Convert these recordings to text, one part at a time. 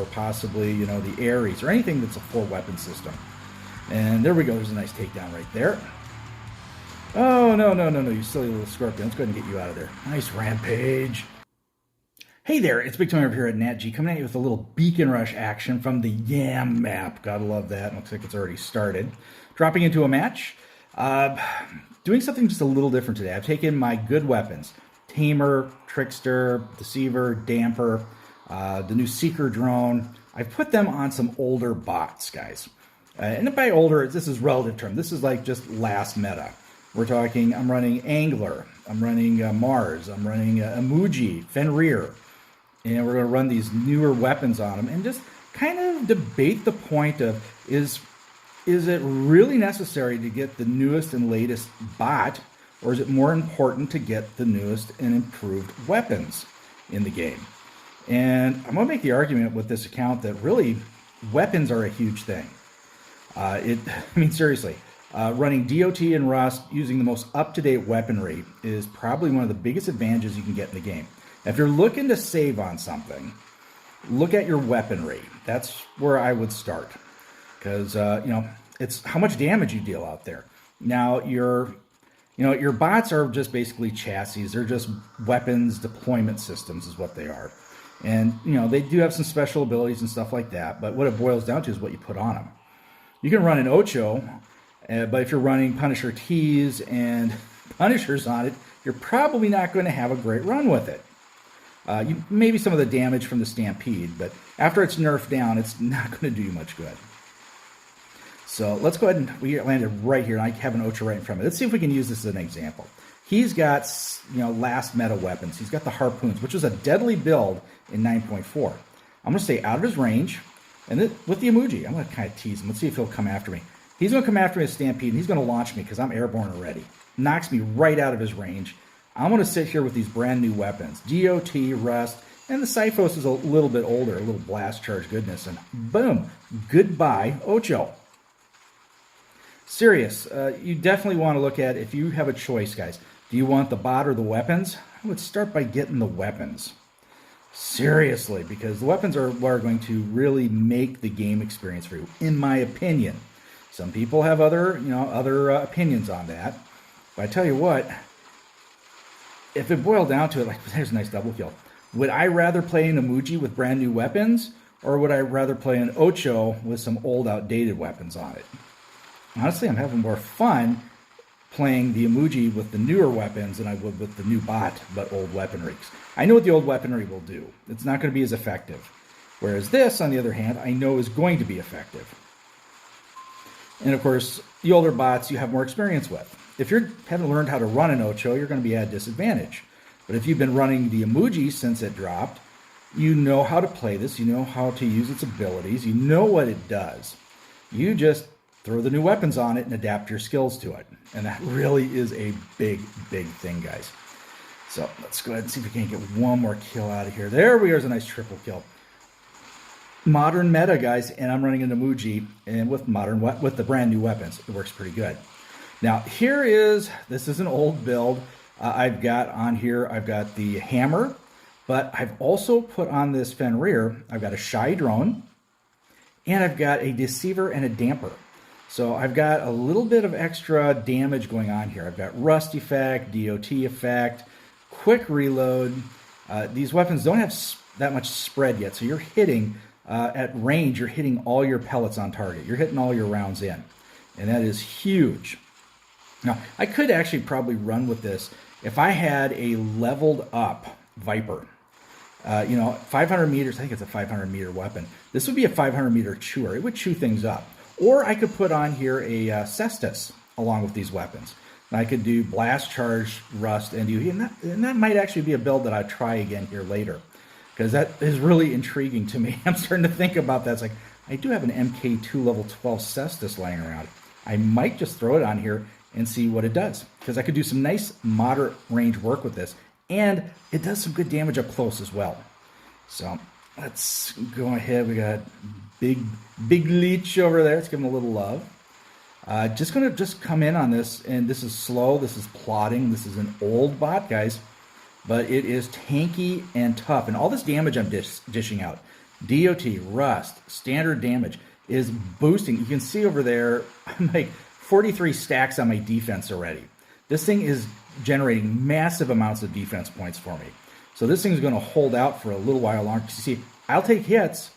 or possibly, you know, the Ares or anything that's a full weapon system. And there we go. There's a nice takedown right there. Oh, no, no, no, no, you silly little scorpion. Let's go ahead and get you out of there. Nice rampage. Hey there, it's Big Tony over here at Nat G, coming at you with a little Beacon Rush action from the Yam map. Gotta love that. Looks like it's already started. Dropping into a match. Doing something just a little different today. I've taken my good weapons. Tamer, Trickster, Deceiver, Damper, the new Seeker drone. I've put them on some older bots, guys. And by older, this is relative term. This is like just last meta. We're talking, I'm running Angler, I'm running Mars, I'm running Emoji, Fenrir. And we're going to run these newer weapons on them and just kind of debate the point of, is it really necessary to get the newest and latest bot, or is it more important to get the newest and improved weapons in the game? And I'm going to make the argument with this account that really weapons are a huge thing. I mean, seriously, running DOT and Rust using the most up-to-date weaponry is probably one of the biggest advantages you can get in the game. If you're looking to save on something, look at your weaponry. That's where I would start, because you know, it's how much damage you deal out there. Now your bots are just basically chassis. They're just weapons deployment systems is what they are. And you know, they do have some special abilities and stuff like that, but what it boils down to is what you put on them. You can run an Ocho, but if you're running Punisher T's and Punishers on it, you're probably not going to have a great run with it. Maybe some of the damage from the Stampede, but after it's nerfed down, it's not going to do you much good. So let's go ahead and we landed right here, and I have an Ocho right in front of me. Let's see if we can use this as an example. He's got, you know, last meta weapons. He's got the Harpoons, which was a deadly build in 9.4. I'm going to stay out of his range, and then with the Emoji, I'm going to kind of tease him. Let's see if he'll come after me. He's going to come after me with Stampede, and he's going to launch me because I'm airborne already. Knocks me right out of his range. I'm going to sit here with these brand new weapons, DOT, Rust, and the Cyphos is a little bit older, a little blast charge goodness, and boom, goodbye, Ocho. Serious, you definitely want to look at, if you have a choice, guys, do you want the bot or the weapons? I would start by getting the weapons. Seriously, because the weapons are what are going to really make the game experience for you, in my opinion. Some people have other opinions on that, but I tell you what, if it boiled down to it, like, there's a nice double kill. Would I rather play an Emoji with brand new weapons, or would I rather play an Ocho with some old, outdated weapons on it? Honestly, I'm having more fun playing the Emoji with the newer weapons than I would with the new bot, but old weaponry. I know what the old weaponry will do. It's not going to be as effective. Whereas this, on the other hand, I know is going to be effective. And of course, the older bots you have more experience with. If you haven't learned how to run an Ocho, you're going to be at a disadvantage. But if you've been running the Emoji since it dropped, you know how to play this, you know how to use its abilities, you know what it does. You just throw the new weapons on it and adapt your skills to it. And that really is a big, big thing, guys. So let's go ahead and see if we can get one more kill out of here. There we are, is a nice triple kill. Modern meta, guys, and I'm running an Emoji, and with the brand new weapons, it works pretty good. Now, this is an old build. I've got on here, I've got the Hammer, but I've also put on this Fenrir, I've got a Shy Drone, and I've got a Deceiver and a Damper. So I've got a little bit of extra damage going on here. I've got Rust effect, DOT effect, quick reload. These weapons don't have that much spread yet, so you're hitting, at range, you're hitting all your pellets on target. You're hitting all your rounds in, and that is huge. Now, I could actually probably run with this if I had a leveled up Viper. 500 meters, I think it's a 500 meter weapon. This would be a 500 meter chewer. It would chew things up. Or I could put on here a Cestus along with these weapons. And I could do blast charge, Rust, and that might actually be a build that I'd try again here later, because that is really intriguing to me. I'm starting to think about that. It's like, I do have an MK2 level 12 Cestus laying around. I might just throw it on here and see what it does, because I could do some nice moderate range work with this, and it does some good damage up close as well. So let's go ahead. We got big leech over there. Let's give him a little love. Just gonna come in on this, and this is slow, this is plodding, this is an old bot, guys, but it is tanky and tough, and all this damage I'm dishing out, DOT, rust, standard damage is boosting. You can see over there, I'm like 43 stacks on my defense already. This thing is generating massive amounts of defense points for me. So this thing's going to hold out for a little while longer. You see, I'll take hits,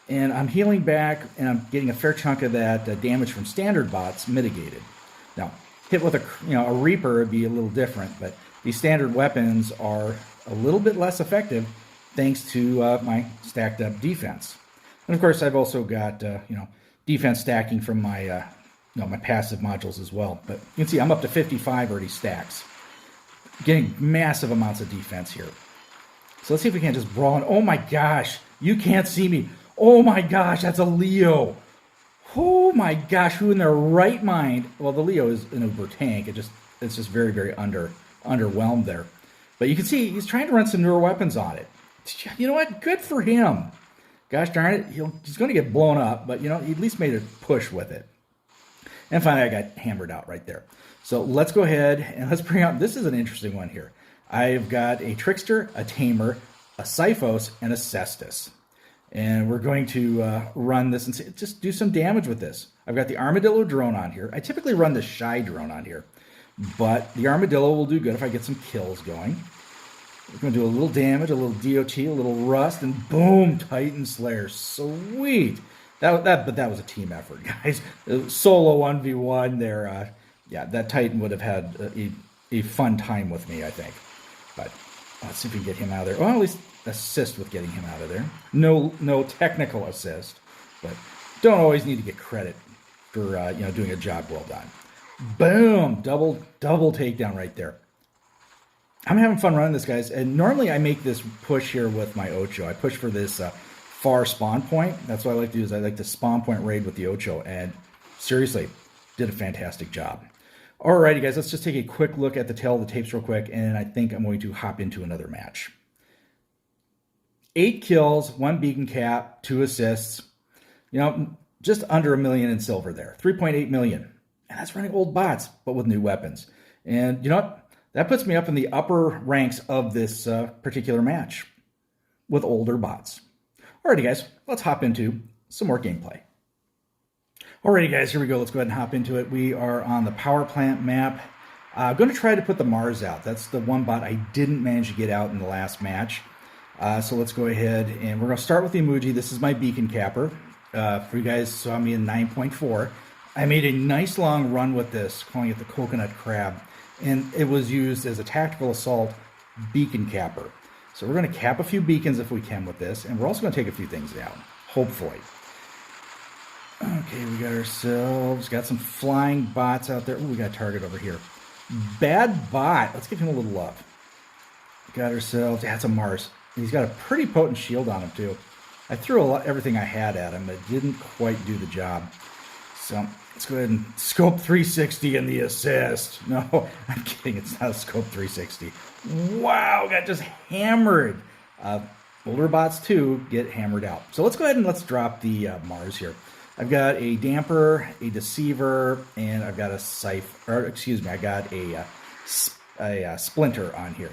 and I'm healing back, and I'm getting a fair chunk of that damage from standard bots mitigated. Now, hit with a Reaper would be a little different, but these standard weapons are a little bit less effective thanks to my stacked up defense. And of course, I've also got defense stacking from my my passive modules as well. But you can see I'm up to 55 already stacks, getting massive amounts of defense here. So let's see if we can't just brawl in. Oh my gosh, you can't see me. Oh my gosh, that's a Leo. Oh my gosh, who in their right mind? Well, the Leo is an uber tank. It's just very, very underwhelmed there. But you can see he's trying to run some newer weapons on it. You know what? Good for him. Gosh darn it, he's going to get blown up, but he at least made a push with it. And finally, I got hammered out right there. So let's go ahead and let's bring out, this is an interesting one here. I've got a Trickster, a Tamer, a Cyphos, and a Cestus. And we're going to run this and just do some damage with this. I've got the Armadillo drone on here. I typically run the Shy drone on here, but the Armadillo will do good if I get some kills going. We're going to do a little damage, a little DOT, a little rust, and boom, Titan Slayer. Sweet. But that was a team effort, guys. Solo 1v1 there. Yeah, that Titan would have had a fun time with me, I think. But let's see if we can get him out of there. Well, at least assist with getting him out of there. No technical assist, but don't always need to get credit for doing a job well done. Boom, double takedown right there. I'm having fun running this, guys, and normally I make this push here with my Ocho. I push for this far spawn point. That's what I like to do, is I like to spawn point raid with the Ocho, and seriously, did a fantastic job. Alrighty, guys, let's just take a quick look at the tail of the tapes real quick, and I think I'm going to hop into another match. 8 kills, 1 beacon cap, 2 assists. Just under $1 million in silver there. 3.8 million. And that's running old bots, but with new weapons. And you know what? That puts me up in the upper ranks of this particular match with older bots. Alrighty, guys, let's hop into some more gameplay. Alrighty, guys, here we go. Let's go ahead and hop into it. We are on the power plant map. I'm going to try to put the Mars out. That's the one bot I didn't manage to get out in the last match. So let's go ahead, and we're going to start with the emoji. This is my beacon capper. For you guys saw me in 9.4. I made a nice long run with this, calling it the Coconut Crab. And it was used as a tactical assault beacon capper. So we're going to cap a few beacons if we can with this, and we're also going to take a few things down, hopefully. Okay, we got some flying bots out there. Ooh, we got a target over here. Bad bot. Let's give him a little love. Got ourselves, that's a Mars. He's got a pretty potent shield on him too. I threw everything I had at him, but it didn't quite do the job. So let's go ahead and scope 360 in the assist. No, I'm kidding. It's not a scope 360. Wow, got just hammered. Older bots too get hammered out. So let's go ahead and let's drop the Mars here. I've got a damper, a deceiver, and I've got I got a splinter on here.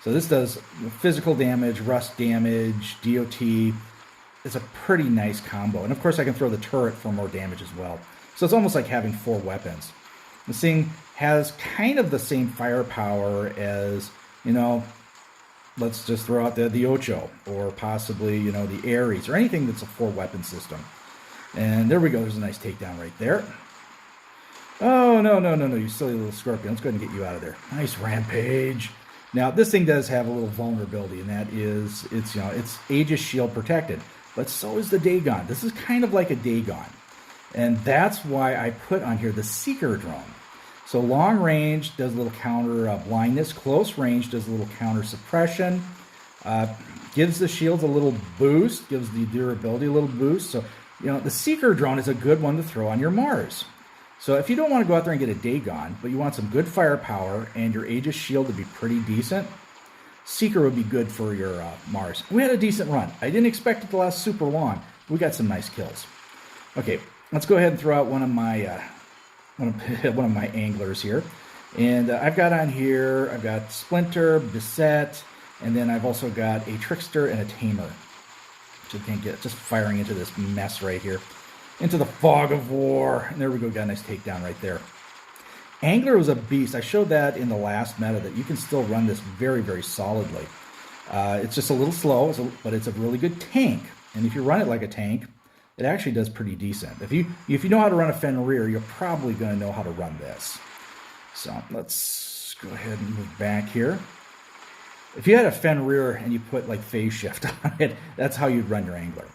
So this does physical damage, rust damage, DOT. It's a pretty nice combo. And of course I can throw the turret for more damage as well. So it's almost like having 4 weapons. This thing has kind of the same firepower as, let's just throw out the Ocho, or possibly, the Ares, or anything that's a 4-weapon system. And there we go. There's a nice takedown right there. Oh, no, you silly little scorpion. Let's go ahead and get you out of there. Nice rampage. Now, this thing does have a little vulnerability, and that is it's Aegis shield protected, but so is the Dagon. This is kind of like a Dagon, and that's why I put on here the Seeker drone. So long range does a little counter blindness, close range does a little counter suppression, gives the shields a little boost, gives the durability a little boost. So the Seeker drone is a good one to throw on your Mars. So if you don't want to go out there and get a Dagon, but you want some good firepower and your Aegis shield to be pretty decent, Seeker would be good for your Mars. We had a decent run. I didn't expect it to last super long. We got some nice kills. Okay, let's go ahead and throw out one of my anglers here. And I've got on here, I've got Splinter, Beset, and then I've also got a Trickster and a Tamer. Just can't get, just firing into this mess right here. Into the fog of war. And there we go, got a nice takedown right there. Angler was a beast. I showed that in the last meta that you can still run this very, very solidly. It's just a little slow, but it's a really good tank. And if you run it like a tank, it actually does pretty decent. If you know how to run a Fenrir, you're probably going to know how to run this. So let's go ahead and move back here. If you had a Fenrir and you put like phase shift on it, that's how you'd run your Angler.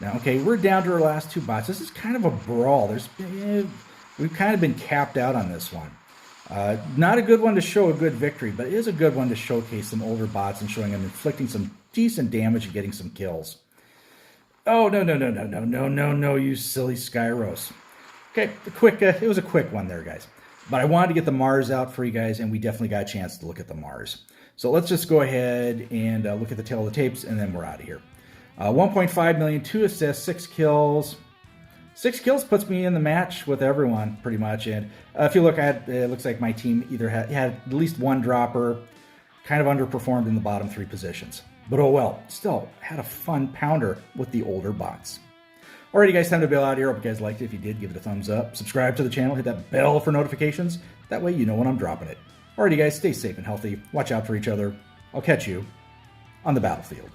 Now, okay, we're down to our last two bots. This is kind of a brawl. We've kind of been capped out on this one. Not a good one to show a good victory, but it is a good one to showcase some older bots and showing them inflicting some decent damage and getting some kills. Oh, no, you silly Skyros. Okay, it was a quick one there, guys. But I wanted to get the Mars out for you guys, and we definitely got a chance to look at the Mars. So let's just go ahead and look at the tail of the tapes, and then we're out of here. 1.5 million, 2 assists, 6 kills. 6 kills puts me in the match with everyone, pretty much. And if you look at it, looks like my team either had at least one dropper, kind of underperformed in the bottom 3 positions. But oh well, still had a fun pounder with the older bots. Alrighty guys, time to bail out here. Hope you guys liked it. If you did, give it a thumbs up. Subscribe to the channel, hit that bell for notifications. That way you know when I'm dropping it. Alrighty guys, stay safe and healthy. Watch out for each other. I'll catch you on the battlefield.